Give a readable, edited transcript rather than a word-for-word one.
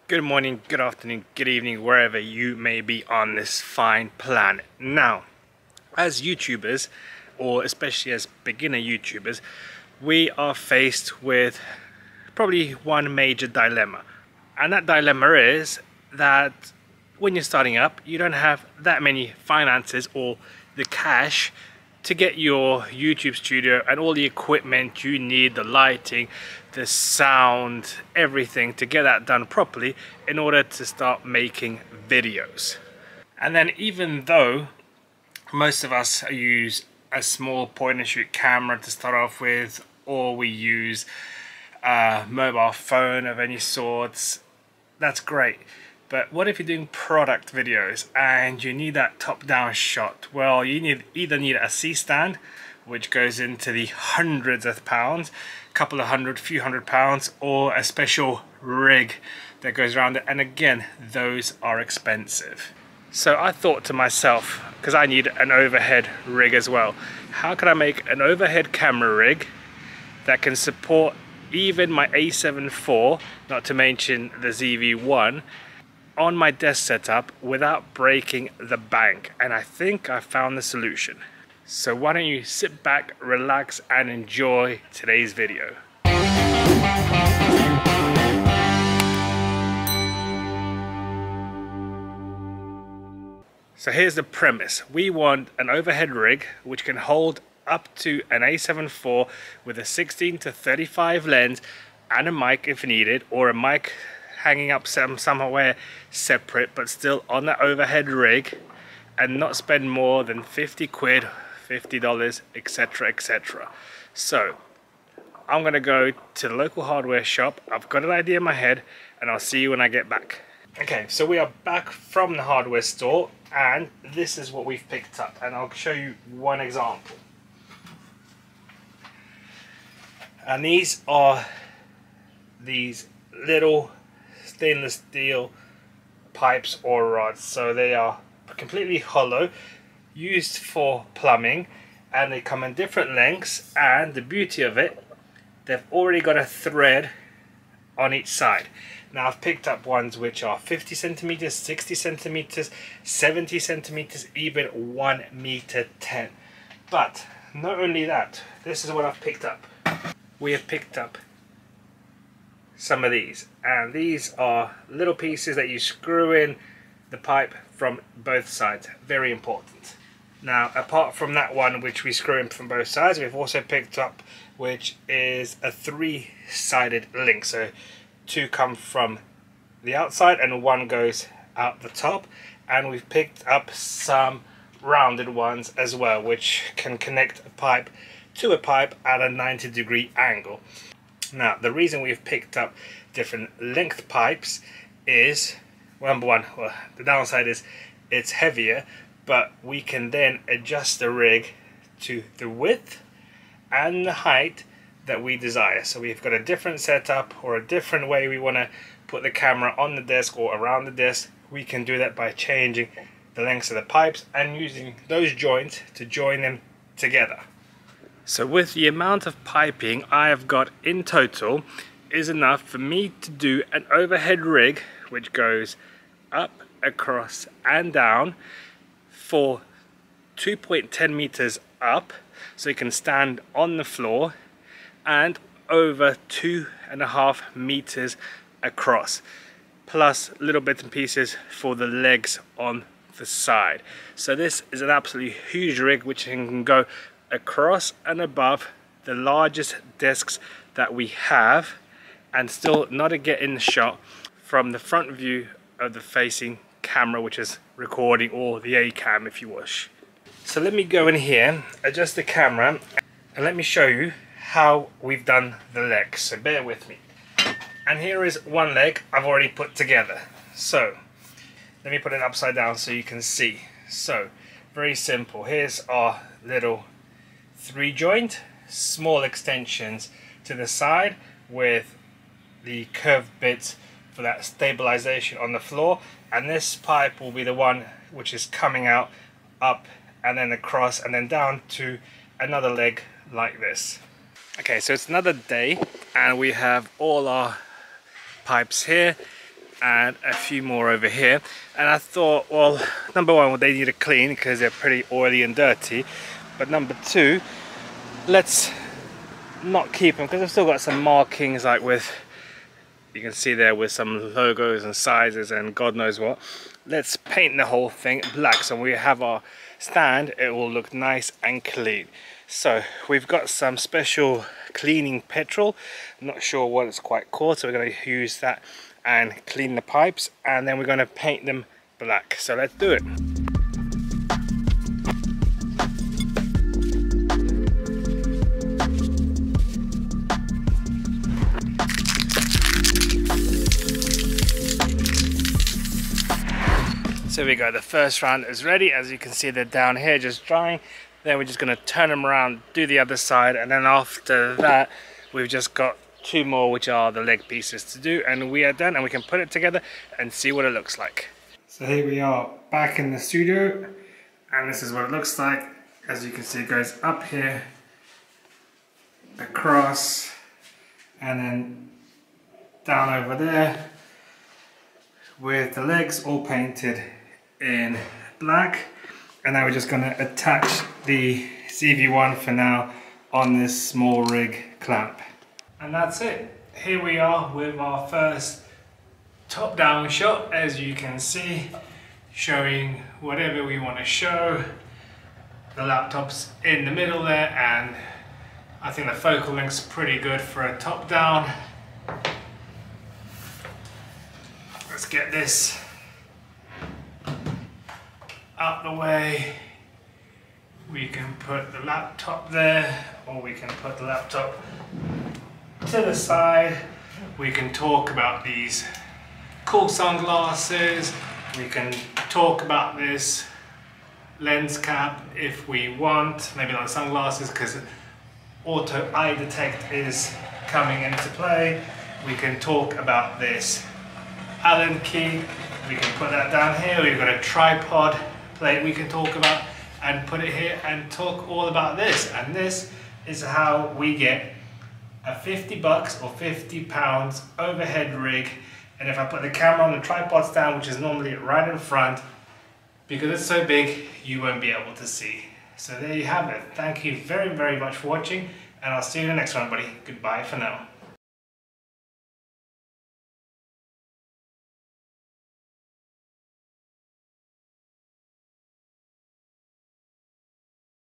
Good morning, good afternoon, good evening, wherever you may be on this fine planet. Now, as YouTubers, or especially as beginner YouTubers, we are faced with probably one major dilemma. And that dilemma is that when you're starting up, you don't have that many finances or the cash to get your YouTube studio and all the equipment you need, the lighting, the sound, everything to get that done properly in order to start making videos. And then even though most of us use a small point and shoot camera to start off with, or we use a mobile phone of any sorts, that's great. But what if you're doing product videos and you need that top-down shot? Well, you either need a C-stand, which goes into the hundreds of pounds, couple of hundred, few £100, or a special rig that goes around it. And again, those are expensive. So I thought to myself, because I need an overhead rig as well, how can I make an overhead camera rig that can support even my A7 IV, not to mention the ZV-1, on my desk setup without breaking the bank? And I think I found the solution. So why don't you sit back, relax, and enjoy today's video. So here's the premise. We want an overhead rig which can hold up to an A7 IV with a 16 to 35 lens and a mic if needed, or a mic hanging up somewhere separate but still on the overhead rig, and not spend more than 50 quid, $50, etc, etc. So I'm gonna go to the local hardware shop. I've got an idea in my head and I'll see you when I get back. Okay, so we are back from the hardware store and this is what we've picked up, and I'll show you one example. And these are these little stainless steel pipes or rods. So they are completely hollow, used for plumbing, and they come in different lengths. And the beauty of it, they've already got a thread on each side. Now I've picked up ones which are 50 centimeters, 60 centimeters, 70 centimeters, even 1 meter 10. But not only that, this is what I've picked up. We have picked up some of these, and these are little pieces that you screw in the pipe from both sides. Very important. Now, apart from that one which we screw in from both sides, we've also picked up which is a 3-sided link. So 2 come from the outside and 1 goes out the top. And we've picked up some rounded ones as well, which can connect a pipe to a pipe at a 90-degree angle. Now, the reason we've picked up different length pipes is, well, number one, well, the downside is it's heavier, but we can then adjust the rig to the width and the height that we desire. So we've got a different setup or a different way we want to put the camera on the desk or around the desk. We can do that by changing the lengths of the pipes and using those joints to join them together. So with the amount of piping I have got in total is enough for me to do an overhead rig which goes up, across and down for 2.10 meters up, so you can stand on the floor, and over 2.5 meters across, plus little bits and pieces for the legs on the side. So this is an absolutely huge rig which can go across and above the largest desks that we have, and still not to get in the shot from the front view of the facing camera, which is recording, or the A cam if you wish. So let me go in here, adjust the camera, and let me show you how we've done the legs. So bear with me. And here is one leg I've already put together. So let me put it upside down so you can see. So very simple. Here's our little 3-joint, small extensions to the side with the curved bits for that stabilization on the floor, and this pipe will be the one which is coming out up and then across and then down to another leg like this. Okay, so it's another day and we have all our pipes here. and a few more over here. And I thought, well, number one, well, they need to clean because they're pretty oily and dirty. But number two, let's not keep them because I've still got some markings, like with, you can see there, with some logos and sizes and God knows what. Let's paint the whole thing black, so when we have our stand it will look nice and clean. So we've got some special cleaning petrol, I'm not sure what it's quite called, so we're going to use that and clean the pipes, and then we're going to paint them black. So let's do it. So we go, the first round is ready. As you can see, they're down here just drying. Then we're just going to turn them around, do the other side, and then after that we've just got two more, which are the leg pieces to do, and we are done, and we can put it together and see what it looks like. So here we are back in the studio, and this is what it looks like. As you can see, it goes up here, across, and then down over there, with the legs all painted in black. And now we're just going to attach the CV1 for now on this small rig clamp. And that's it. Here we are with our first top-down shot, as you can see, showing whatever we want to show. The laptop's in the middle there, and I think the focal length's pretty good for a top-down. Let's get this out the way. We can put the laptop there, or we can put the laptop to the side. We can talk about these cool sunglasses. We can talk about this lens cap if we want, maybe not sunglasses because auto eye detect is coming into play. We can talk about this Allen key. We can put that down here. We've got a tripod plate we can talk about and put it here and talk all about this. And this is how we get a 50 bucks or 50 pounds overhead rig. And if I put the camera on the tripod stand, which is normally right in front, because it's so big, you won't be able to see. So there you have it. Thank you very, very much for watching, and I'll see you in the next one, buddy. Goodbye for now.